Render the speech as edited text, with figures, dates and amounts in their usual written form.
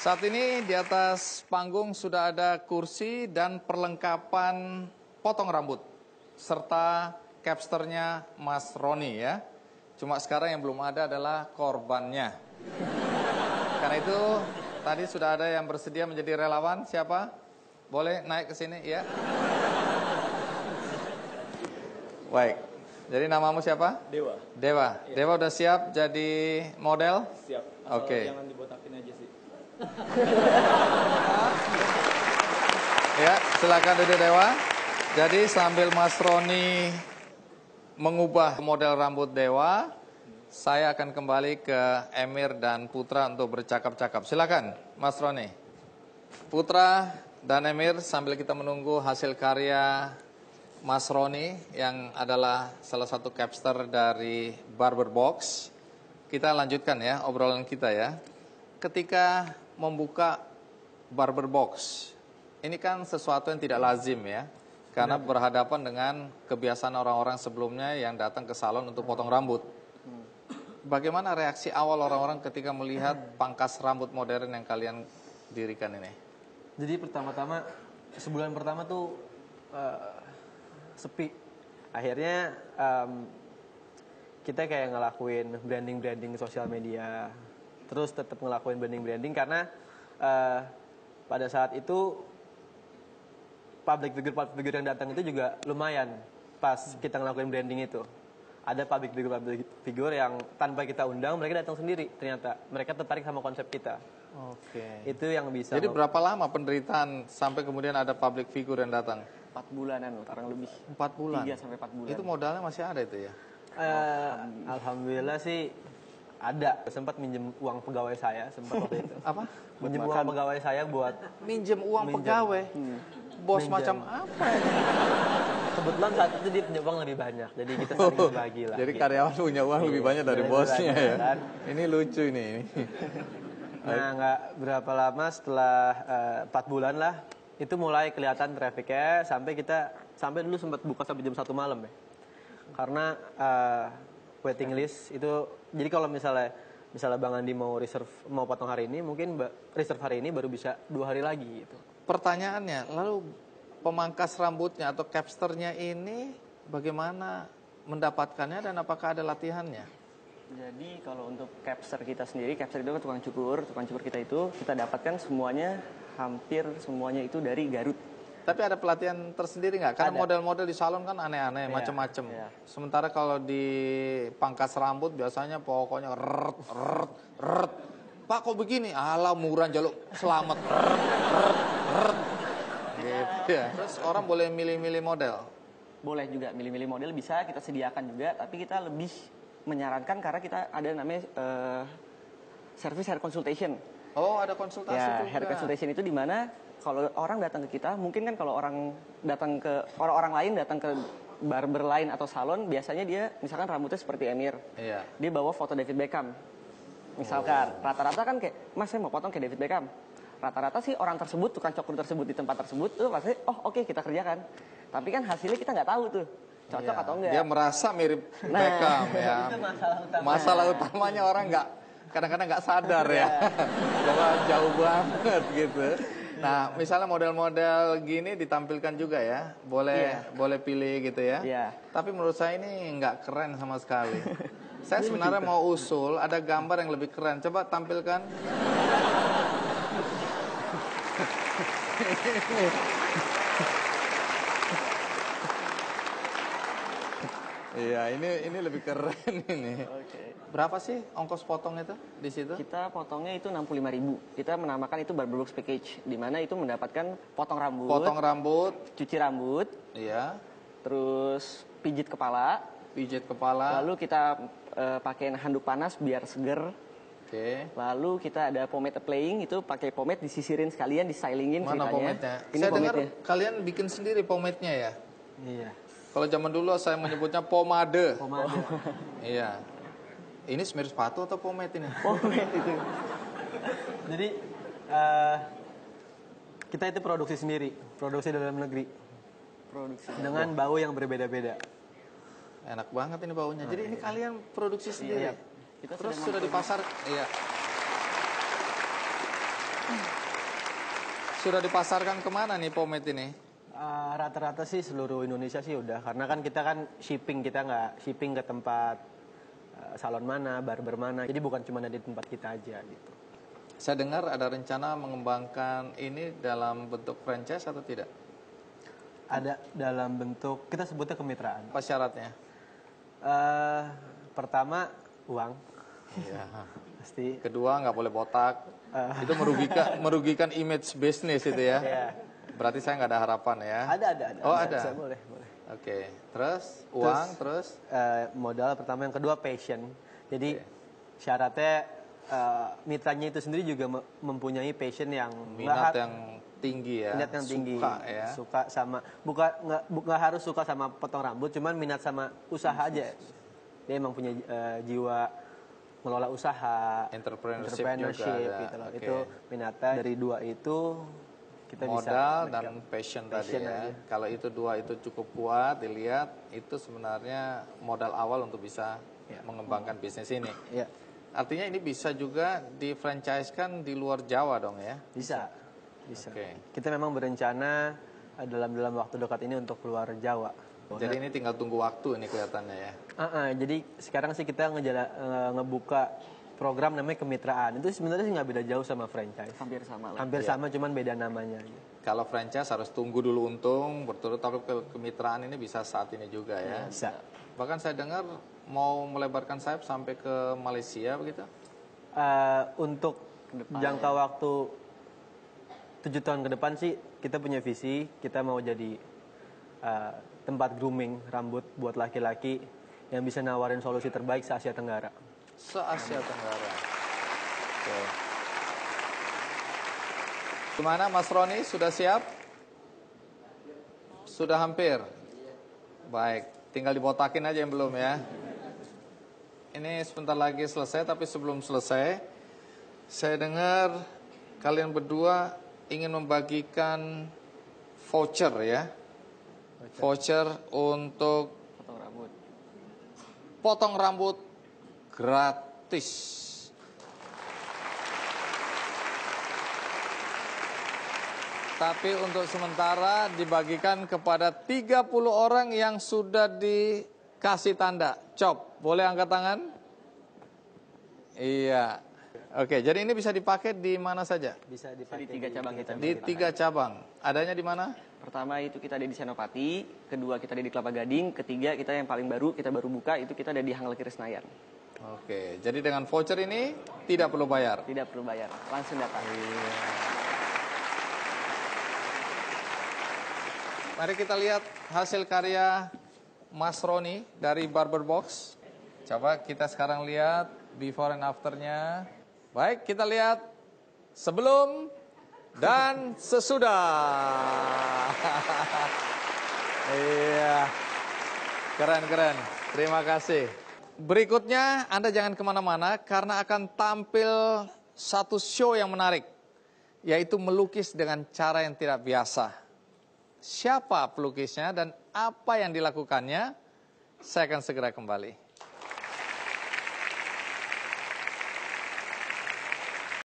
Saat ini di atas panggung sudah ada kursi dan perlengkapan potong rambut serta capsternya Mas Roni ya. Cuma sekarang yang belum ada adalah korbannya. Karena itu tadi sudah ada yang bersedia menjadi relawan. Siapa? Boleh naik ke sini ya. Baik. Jadi namamu siapa? Dewa. Dewa. Ya. Dewa udah siap jadi model? Siap. Asal Oke. jangan dibotakin aja sih. Ya, silakan duduk Dewa. Jadi sambil Mas Roni mengubah model rambut Dewa, saya akan kembali ke Emir dan Putra untuk bercakap-cakap. Silakan, Mas Roni. Putra dan Emir, sambil kita menunggu hasil karya Mas Roni yang adalah salah satu capster dari Barber Box, kita lanjutkan ya obrolan kita ya. Ketika membuka Barber Box, ini kan sesuatu yang tidak lazim ya, karena berhadapan dengan kebiasaan orang-orang sebelumnya yang datang ke salon untuk potong rambut. Bagaimana reaksi awal orang-orang ketika melihat pangkas rambut modern yang kalian dirikan ini? Jadi pertama-tama, sebulan pertama tuh sepi. Akhirnya kita kayak ngelakuin branding-branding sosial media. Terus tetap ngelakuin branding-branding karena pada saat itu public figure yang datang itu juga lumayan pas kita ngelakuin branding itu. Ada public figure yang tanpa kita undang mereka datang sendiri, ternyata mereka tertarik sama konsep kita. Oke. Itu yang bisa. Jadi berapa lama penderitaan sampai kemudian ada public figure yang datang? 4 bulanan kurang lebih. 4 bulan? 3 sampai 4 bulan. Itu modalnya masih ada itu ya? Alhamdulillah sih ada. Sempat minjem uang pegawai saya, sempat waktu itu. Apa? Minjem uang pegawai saya buat Minjem uang pegawai? Bos macam apa ya? kebetulan saat itu dia punya uang lebih banyak, jadi kita saling berbagi lah. Jadi gitu. karyawan punya uang lebih banyak dari bosnya ya? Kan? Ini lucu ini. Nah, nggak berapa lama setelah 4 bulan lah, itu mulai kelihatan trafficnya sampai dulu sempat buka sampai jam 1 malam ya. Karena waiting list itu, jadi kalau misalnya Bang Andi mau potong hari ini, mungkin reserve hari ini baru bisa 2 hari lagi gitu. Pertanyaannya, lalu pemangkas rambutnya atau capsternya ini bagaimana mendapatkannya dan apakah ada latihannya? Jadi kalau untuk capster kita sendiri, capster itu kan tukang cukur kita itu kita dapatkan semuanya, hampir semuanya itu dari Garut. Tapi ada pelatihan tersendiri nggak? Karena model-model di salon kan aneh-aneh, macam-macam. Iya. Sementara kalau di pangkas rambut biasanya pokoknya rrt. Pak kok begini? Alah murah jaluk selamat. Rrt. Gitu ya. Terus orang boleh milih-milih model? Boleh juga milih-milih model, bisa kita sediakan juga, tapi kita lebih menyarankan karena kita ada namanya service hair consultation. Oh, ada konsultasi Ya, juga. hair consultation itu di mana kalau orang datang ke kita, mungkin kan kalau orang orang lain datang ke barber lain atau salon, biasanya dia misalkan rambutnya seperti Emir. Iya. Dia bawa foto David Beckham. Misalkan, rata-rata kan kayak, Mas saya mau potong kayak David Beckham. Rata-rata sih orang tersebut, tukang cukur tersebut di tempat tersebut tuh pasti, oke, kita kerjakan. Tapi kan hasilnya kita nggak tahu tuh, cocok atau enggak. Dia merasa mirip Beckham ya. Itu masalah utama. Masalah utamanya orang kadang-kadang nggak sadar ya. Bahwa jauh banget gitu. Nah, misalnya model-model gini ditampilkan juga ya. Boleh pilih gitu ya. Iya. Tapi menurut saya ini nggak keren sama sekali. Saya sebenarnya mau usul ada gambar yang lebih keren. Coba tampilkan. Iya, ini lebih keren ini. Oke. Berapa sih ongkos potong itu di situ? Kita potongnya itu 65.000. Kita menamakan itu barber box package, di mana itu mendapatkan potong rambut, cuci rambut, iya, terus pijit kepala, lalu kita pakai handuk panas biar seger. Oke. Lalu kita ada pomade applying, itu pakai pomade disisirin sekalian, disylingin Mana ceritanya. pomade-nya? Ini Saya dengar pomade-nya. kalian bikin sendiri pomade-nya ya? Iya. Kalau zaman dulu saya menyebutnya pomade. Pomade. Iya. Ini semir sepatu atau pomade ini? Pomade itu. Jadi kita itu produksi sendiri, produksi dalam negeri. Produksi. Dengan bau yang berbeda-beda. Enak banget ini baunya. Jadi ini kalian produksi sendiri. Kita Terus sedang sudah di pasar. Iya. sudah dipasarkan kemana nih pomade ini? Rata-rata sih seluruh Indonesia sih udah, karena kan kita kan shipping, kita nggak shipping ke tempat salon mana, barber mana, jadi bukan cuma ada di tempat kita aja gitu. Saya dengar ada rencana mengembangkan ini dalam bentuk franchise atau tidak? Ada dalam bentuk, kita sebutnya kemitraan. Apa syaratnya? Pertama, uang. Iya. Pasti. Kedua, nggak boleh botak. Itu merugikan image bisnis itu ya. Iya. Berarti saya nggak ada harapan ya. Ada. Oh, ada. Boleh. Oke. Terus uang, terus modal pertama, yang kedua passion. Jadi syaratnya mitranya itu sendiri juga mempunyai passion yang minat yang tinggi ya. Minat yang tinggi. Suka ya. Suka sama, nggak harus suka sama potong rambut, cuman minat sama usaha aja. Dia emang punya jiwa mengelola usaha, Entrepreneurship juga ada. gitu loh. Oke. Itu minatnya. Dari dua itu kita Modal bisa dan passion tadi passion ya. aja. Kalau itu dua itu cukup kuat, dilihat itu sebenarnya modal awal untuk bisa mengembangkan bisnis ini. Ya, Artinya ini bisa juga di-franchise-kan di luar Jawa dong ya? bisa. Oke. Kita memang berencana dalam waktu dekat ini untuk keluar Jawa. Jadi ini tinggal tunggu waktu ini kelihatannya ya. Jadi sekarang sih kita ngebuka program namanya kemitraan. Itu sebenarnya sih nggak beda jauh sama franchise. Hampir sama lah. Hampir sama, cuman beda namanya. Kalau franchise harus tunggu dulu untung berturut, tapi kemitraan ini bisa saat ini juga ya. Bisa. Bahkan saya dengar mau melebarkan sayap sampai ke Malaysia begitu. Untuk jangka waktu 7 tahun ke depan sih kita punya visi, kita mau jadi tempat grooming rambut buat laki-laki yang bisa nawarin solusi terbaik se-Asia Tenggara. Se-Asia Tenggara. Oke. Gimana Mas Roni, sudah siap? Sudah hampir? Baik, tinggal dibotakin aja yang belum ya. Ini sebentar lagi selesai, tapi sebelum selesai, saya dengar kalian berdua ingin membagikan voucher ya. Voucher untuk potong rambut gratis. Tapi untuk sementara dibagikan kepada 30 orang yang sudah dikasih tanda. Cop, boleh angkat tangan? Iya. Oke, jadi ini bisa dipakai di mana saja? Bisa Di dipakai 3 cabang kita. Di 3 cabang. Adanya di mana? Pertama itu kita ada di Senopati, kedua kita ada di Kelapa Gading, ketiga kita yang paling baru, kita baru buka, itu kita ada di Hang Lekir Senayan. Oke, jadi dengan voucher ini tidak perlu bayar. Tidak perlu bayar, langsung datang. Mari kita lihat hasil karya Mas Roni dari Barber Box. Coba kita sekarang lihat before and afternya. Baik, kita lihat sebelum dan sesudah. Iya, keren. Terima kasih. Berikutnya Anda jangan kemana-mana karena akan tampil satu show yang menarik, yaitu melukis dengan cara yang tidak biasa. Siapa pelukisnya dan apa yang dilakukannya? Saya akan segera kembali.